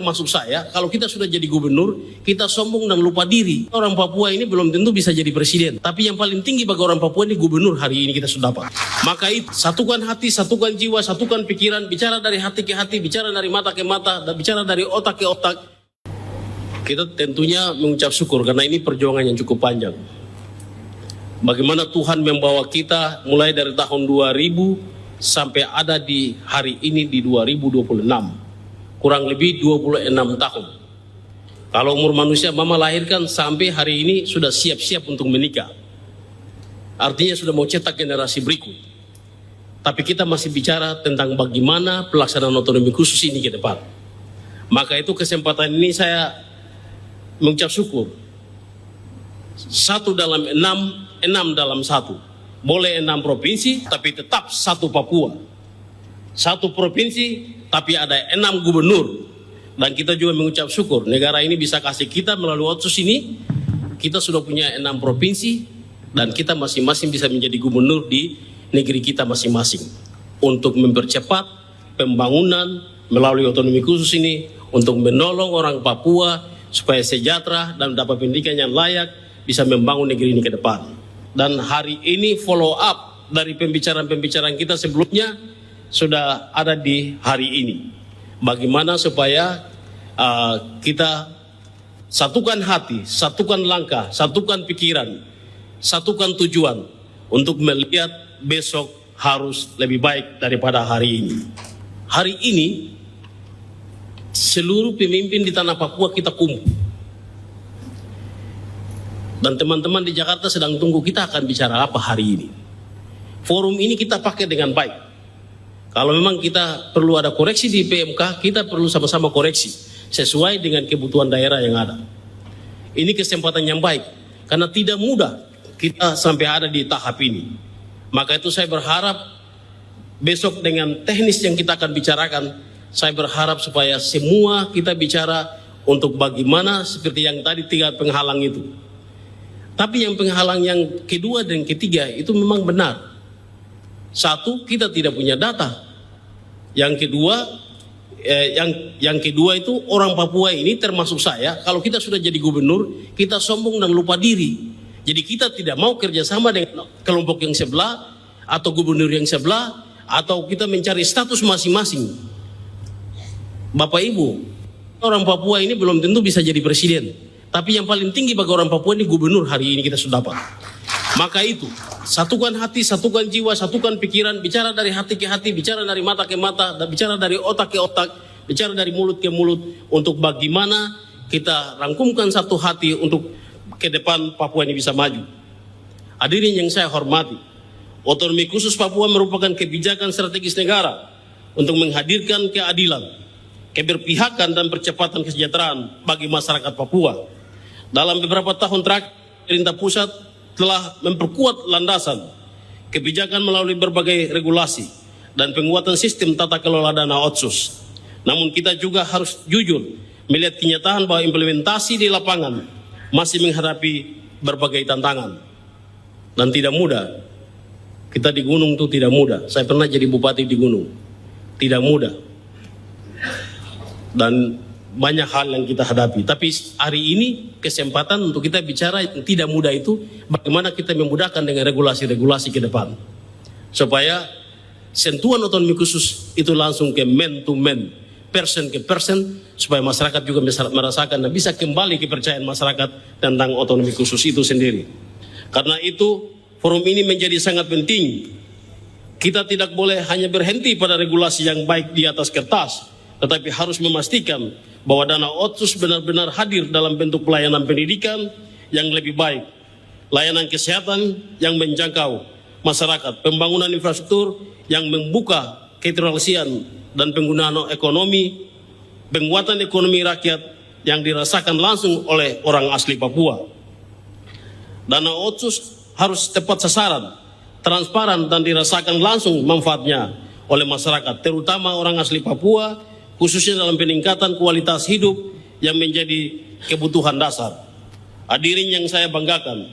Maksud saya, kalau kita sudah jadi gubernur, kita sombong dan lupa diri. Orang Papua ini belum tentu bisa jadi presiden. Tapi yang paling tinggi bagi orang Papua ini gubernur hari ini kita sudah dapat. Maka itu, satukan hati, satukan jiwa, satukan pikiran, bicara dari hati ke hati, bicara dari mata ke mata, dan bicara dari otak ke otak. Kita tentunya mengucap syukur karena ini perjuangan yang cukup panjang. Bagaimana Tuhan membawa kita mulai dari tahun 2000 sampai ada di hari ini di 2026. Kurang lebih 26 tahun. Kalau umur manusia mama lahirkan sampai hari ini sudah siap-siap untuk menikah. Artinya sudah mau cetak generasi berikut. Tapi kita masih bicara tentang bagaimana pelaksanaan otonomi khusus ini ke depan. Maka itu kesempatan ini saya mengucap syukur. 1 dalam 6, 6 dalam 1. Boleh 6 provinsi tapi tetap 1 Papua. 1 provinsi tapi ada 6 gubernur. Dan kita juga mengucap syukur negara ini bisa kasih kita melalui otsus ini. Kita sudah punya 6 provinsi dan kita masing-masing bisa menjadi gubernur di negeri kita masing-masing. Untuk mempercepat pembangunan melalui otonomi khusus ini. Untuk menolong orang Papua supaya sejahtera dan dapat pendidikan yang layak bisa membangun negeri ini ke depan. Dan hari ini follow up dari pembicaraan-pembicaraan kita sebelumnya sudah ada di hari ini. Bagaimana supaya kita satukan hati, satukan langkah, satukan pikiran, satukan tujuan untuk melihat besok harus lebih baik daripada hari ini. Hari ini seluruh pemimpin di tanah Papua kita kumpul. Dan teman-teman di Jakarta sedang tunggu kita akan bicara apa hari ini. Forum ini kita pakai dengan baik. Kalau memang kita perlu ada koreksi di PMK, kita perlu sama-sama koreksi sesuai dengan kebutuhan daerah yang ada. Ini kesempatan yang baik karena tidak mudah kita sampai ada di tahap ini. Maka itu saya berharap besok dengan teknis yang kita akan bicarakan, saya berharap supaya semua kita bicara untuk bagaimana seperti yang tadi 3 penghalang itu. Tapi yang penghalang yang kedua dan ketiga itu memang benar. 1, kita tidak punya data. Yang kedua itu orang Papua ini termasuk saya, kalau kita sudah jadi gubernur, kita sombong dan lupa diri. Jadi kita tidak mau kerjasama dengan kelompok yang sebelah atau gubernur yang sebelah, atau kita mencari status masing-masing. Bapak Ibu, orang Papua ini belum tentu bisa jadi presiden. Tapi yang paling tinggi bagi orang Papua ini gubernur hari ini kita sudah dapat. Maka itu, satukan hati, satukan jiwa, satukan pikiran, bicara dari hati ke hati, bicara dari mata ke mata, dan bicara dari otak ke otak, bicara dari mulut ke mulut, untuk bagaimana kita rangkumkan satu hati untuk ke depan Papua ini bisa maju. Hadirin yang saya hormati, otonomi khusus Papua merupakan kebijakan strategis negara untuk menghadirkan keadilan, keberpihakan dan percepatan kesejahteraan bagi masyarakat Papua. Dalam beberapa tahun terakhir, pemerintah pusat telah memperkuat landasan kebijakan melalui berbagai regulasi dan penguatan sistem tata kelola dana otsus. Namun kita juga harus jujur melihat kenyataan bahwa implementasi di lapangan masih menghadapi berbagai tantangan dan tidak mudah. Kita di gunung itu tidak mudah. Saya pernah jadi bupati di gunung, tidak mudah dan banyak hal yang kita hadapi. Tapi hari ini kesempatan untuk kita bicara yang tidak mudah itu, bagaimana kita memudahkan dengan regulasi-regulasi ke depan. Supaya sentuhan otonomi khusus itu langsung ke man to man, person ke person, supaya masyarakat juga bisa merasakan dan bisa kembali kepercayaan masyarakat tentang otonomi khusus itu sendiri. Karena itu forum ini menjadi sangat penting. Kita tidak boleh hanya berhenti pada regulasi yang baik di atas kertas, tetapi harus memastikan bahwa dana otsus benar-benar hadir dalam bentuk pelayanan pendidikan yang lebih baik, layanan kesehatan yang menjangkau masyarakat, pembangunan infrastruktur yang membuka keteralisian dan penggunaan ekonomi, penguatan ekonomi rakyat yang dirasakan langsung oleh orang asli Papua. Dana otsus harus tepat sasaran, transparan dan dirasakan langsung manfaatnya oleh masyarakat, terutama orang asli Papua, khususnya dalam peningkatan kualitas hidup yang menjadi kebutuhan dasar. Hadirin yang saya banggakan,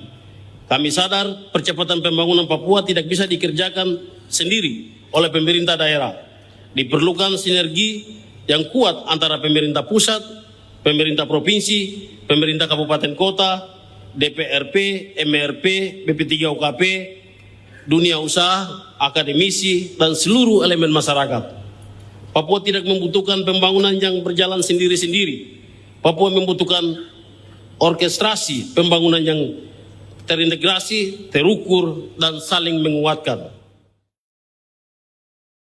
kami sadar percepatan pembangunan Papua tidak bisa dikerjakan sendiri oleh pemerintah daerah. Diperlukan sinergi yang kuat antara pemerintah pusat, pemerintah provinsi, pemerintah kabupaten kota, DPRP, MRP, BP3UKP, dunia usaha, akademisi, dan seluruh elemen masyarakat. Papua tidak membutuhkan pembangunan yang berjalan sendiri-sendiri. Papua membutuhkan orkestrasi pembangunan yang terintegrasi, terukur, dan saling menguatkan.